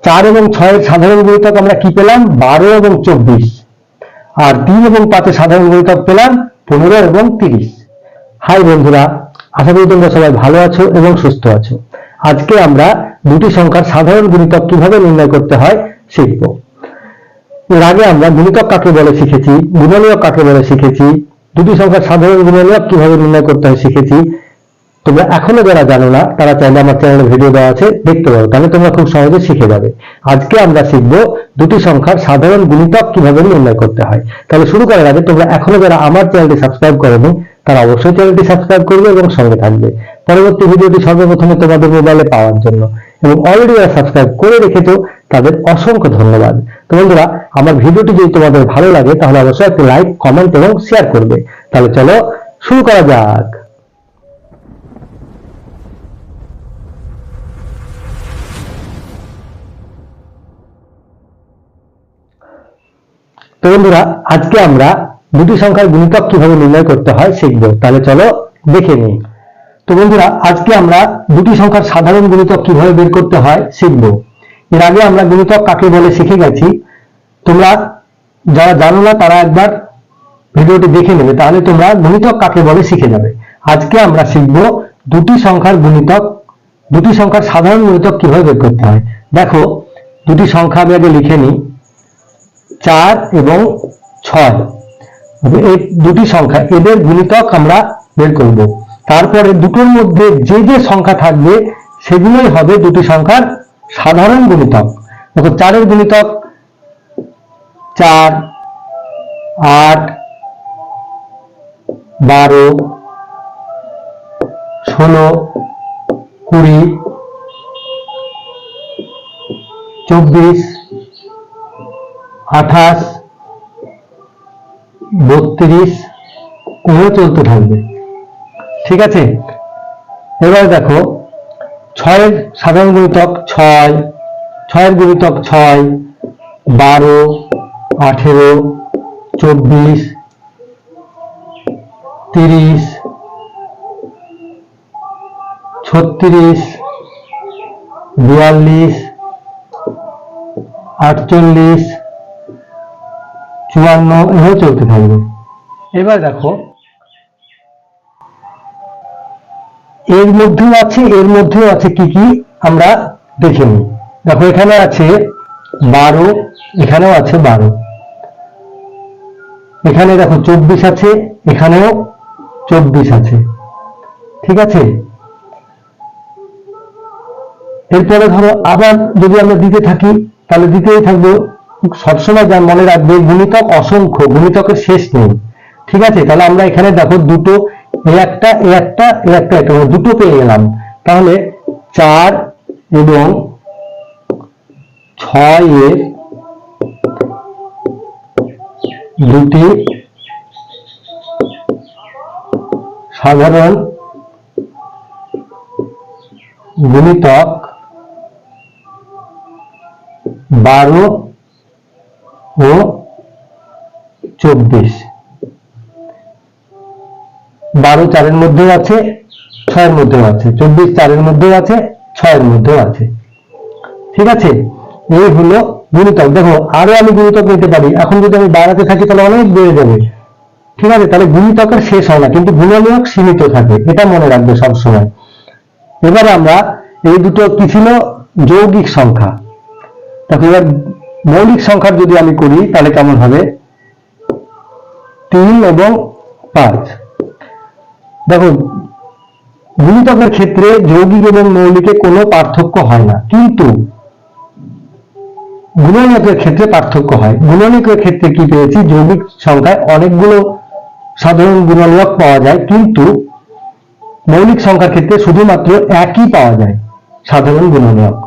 4 এবং 6 এর সাধারণ গুণিতক আমরা কি পেলাম? 12 এবং 24। আর 3 এবং 5 এর সাধারণ গুণিতক পেলাম 15 এবং 30। হাই বন্ধুরা, আশা করি তোমরা সবাই ভালো আছো এবং সুস্থ আছো। আজকে আমরা দুটি সংখ্যার সাধারণ গুণিতক কিভাবে নির্ণয় করতে হয় শিখব। এর আগে আমরা গুণিতক কাকে বলে শিখেছি, গুণনীয়ক কাকে বলে শিখেছি, দুটি সংখ্যার সাধারণ গুণনীয়ক কিভাবে নির্ণয় করতে হয় শিখেছি। তোমরা এখনো যারা জানো না তারা চাইলে আমার চ্যানেলে ভিডিও দেওয়া আছে, দেখতে পারো, তাহলে তোমরা খুব সহজে শিখে যাবে। আজকে আমরা শিখব দুটি সংখ্যার সাধারণ গুণিতক কিভাবে নির্ণয় করতে হয়। তাহলে শুরু করার আগে তোমরা এখনো যারা আমার চ্যানেলটি সাবস্ক্রাইব করোনি তারা অবশ্যই চ্যানেলটি সাবস্ক্রাইব করবে এবং সঙ্গে থাকবে পরবর্তী ভিডিওটি সর্বপ্রথমে তোমাদের মোবাইলে পাওয়ার জন্য। এবং অলরেডি যারা সাবস্ক্রাইব করে রেখেছো তাদের অসংখ্য ধন্যবাদ। তো বন্ধুরা, আমার ভিডিওটি যদি তোমাদের ভালো লাগে তাহলে অবশ্যই একটি লাইক, কমেন্ট এবং শেয়ার করবে। তাহলে চলো শুরু করা যাক। তো বন্ধুরা, আজকে আমরা দুটি সংখ্যার গুণিতক কিভাবে নির্ণয় করতে হয় শিখব। তাহলে চলো দেখে নিই। তো বন্ধুরা, আজকে আমরা দুটি সংখ্যার সাধারণ গুণিতক কিভাবে বের করতে হয় শিখব। এর আগে আমরা গুণিতক কাকে বলে শিখে গেছি। তোমরা যারা জানো না তারা একবার ভিডিওটি দেখে নেবে, তাহলে তোমরা গুণিতক কাকে বলে শিখে যাবে। আজকে আমরা শিখব দুটি সংখ্যার গুণিতক, দুটি সংখ্যার সাধারণ গুণিতক কিভাবে বের করতে হয়। দেখো, দুটি সংখ্যা আমি আগে লিখে নিই, 4 এবং 6। এই দুটি সংখ্যা, এদের গুণিতক আমরা বের করব। তারপরে দুটোর মধ্যে যে যে সংখ্যা থাকবে সেগুলোই হবে দুটি সংখ্যার সাধারণ গুণিতক। দেখো, 4 এর গুণিতক 4, 8, 12, 16, 20, 24, 28, 32 এভাবে চলতে থাকবে। ঠিক আছে, এবার দেখো 6 এর সাধারণ গুণিতক 6, 6 এর গুণিতক 6, 12, 18, 24, 30, 36, 42, 48, 54 এভাবে চলতে থাকবে। এবার দেখো, এর মধ্যেও আছে কি কি আমরা দেখে নিই। দেখো, এখানে আছে 12, এখানেও আছে 12, এখানে দেখো 24 আছে, এখানেও 24 আছে। ঠিক আছে, এরপরে ধরো আবার যদি আমরা দিতে থাকি তাহলে দিতেই থাকবো। সবসময় যা মনে রাখবে, গুণিতক অসংখ্য, গুণিতকের শেষ নেই। ঠিক আছে, তাহলে আমরা এখানে দেখো দুটো, একটা দুটো পেয়ে গেলাম। তাহলে 4 এবং 6 এর দুটি সাধারণ গুণিতক 12 ও 24। 12 4 এর মধ্যেও আছে, 6 এর মধ্যেও আছে, 24 4 এর মধ্যেও আছে, 6 এর মধ্যেও আছে। ঠিক আছে, এই হলো গুণিতক। দেখো, আরো আমি গুণিতক নিতে পারি, এখন যদি আমি বাড়াতে থাকি তাহলে অনেক বেড়ে যাবে। ঠিক আছে, তাহলে গুণিতকের শেষ হয় না, কিন্তু গুণনীয়ক সীমিত থাকে, এটা মনে রাখবে সবসময়। এবারে আমরা এই দুটো কি ছিল? যৌগিক সংখ্যা। দেখো, এবার মৌলিক সংখ্যার যদি আমি করি তাহলে কেমন হবে? 3 এবং 5। দেখো, গুণিতকের ক্ষেত্রে যৌগিক এবং মৌলিকে কোনো পার্থক্য হয় না, কিন্তু গুণনীয়কের ক্ষেত্রে পার্থক্য হয়। গুণনীয়কের ক্ষেত্রে কি পেয়েছি? যৌগিক সংখ্যায় অনেকগুলো সাধারণ গুণনীয়ক পাওয়া যায়, কিন্তু মৌলিক সংখ্যার ক্ষেত্রে শুধুমাত্র একই পাওয়া যায় সাধারণ গুণনীয়ক।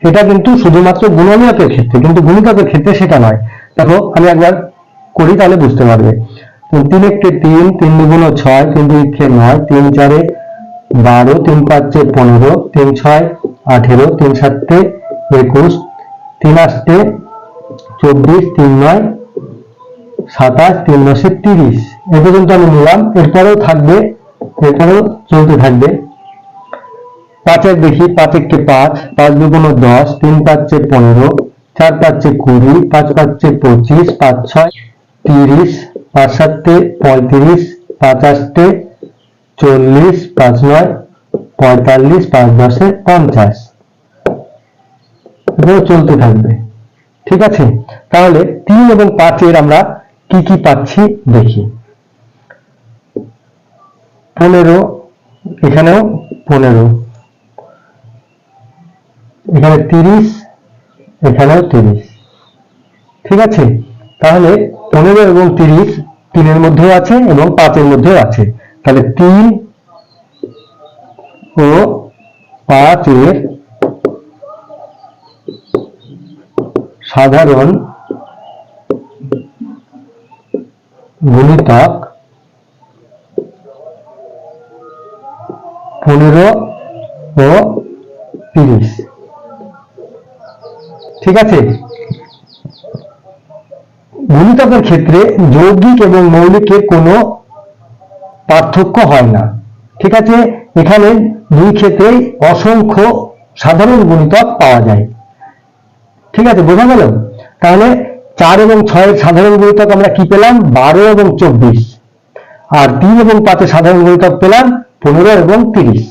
এটা কিন্তু শুধুমাত্র গুণনীয়কের ক্ষেত্রে, কিন্তু গুণিতকের ক্ষেত্রে সেটা নয়। দেখো, আমি একবার করি তাহলে বুঝতে পারবে। 3 একটে 3, 3 দুগুণ 6, 3 2 9, 3 4 12, 3 5 15, 3 6 18, 3 7 21, 3 8 24, 3 9 27, 3 9 30। এ পর্যন্ত আমি নিলাম। এরপরেও থাকবে, এরপরেও চলতে থাকবে। পাঁচের দেখি, 5 একে 5, 5 দুগুণ 10, 3 পাঁচে 15, 4 পাঁচে 20, 5 পাঁচে 25, 5 6 30, 5 সাতে 35, 5 আষ্টে 40, 5 9 45, 5 10 50। এগুলো চলতে থাকবে। ঠিক আছে, তাহলে 3 এবং 5 এর আমরা কি কি পাচ্ছি দেখি। 15, এখানেও 15, এখানে 30, এখানেও 30। ঠিক আছে, তাহলে 15 এবং 30 3 এর মধ্যেও আছে এবং 5 এর মধ্যেও আছে। তাহলে 3 ও 5 এর সাধারণ গুণিতক 15 ও 30। ঠিক আছে, গুণিতকের ক্ষেত্রে যৌগিক এবং মৌলিকের কোনো পার্থক্য হয় না। ঠিক আছে, এখানে দুই ক্ষেত্রেই অসংখ্য সাধারণ গুণিতক পাওয়া যায়। ঠিক আছে, বোঝা গেল? তাহলে 4 এবং 6 এর সাধারণ গুণিতক আমরা কি পেলাম? 12 এবং 24। আর 3 এবং 5 এর সাধারণ গুণিতক পেলাম 15 এবং 30।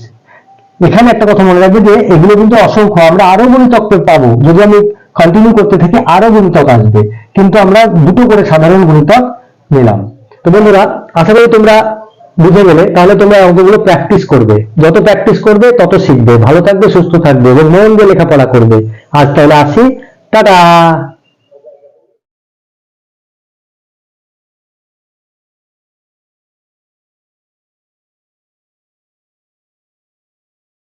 এখানে একটা কথা মনে রাখবে যে এগুলো কিন্তু অসংখ্য, আমরা আরো গুণিতক পাবো, যদি আমি কন্টিনিউ করতে থাকি আরো গুণিতক আসবে, কিন্তু আমরা দুটো করে সাধারণ গুণিতক নিলাম। তো বন্ধুরা, আশা করি তোমরা বুঝে গেলে। তাহলে তোমরা অঙ্কগুলো প্র্যাকটিস করবে, যত প্র্যাকটিস করবে তত শিখবে, ভালো থাকবে, সুস্থ থাকবে এবং মন দিয়ে লেখাপড়া করবে। আজ তাহলে আসি, টাটা।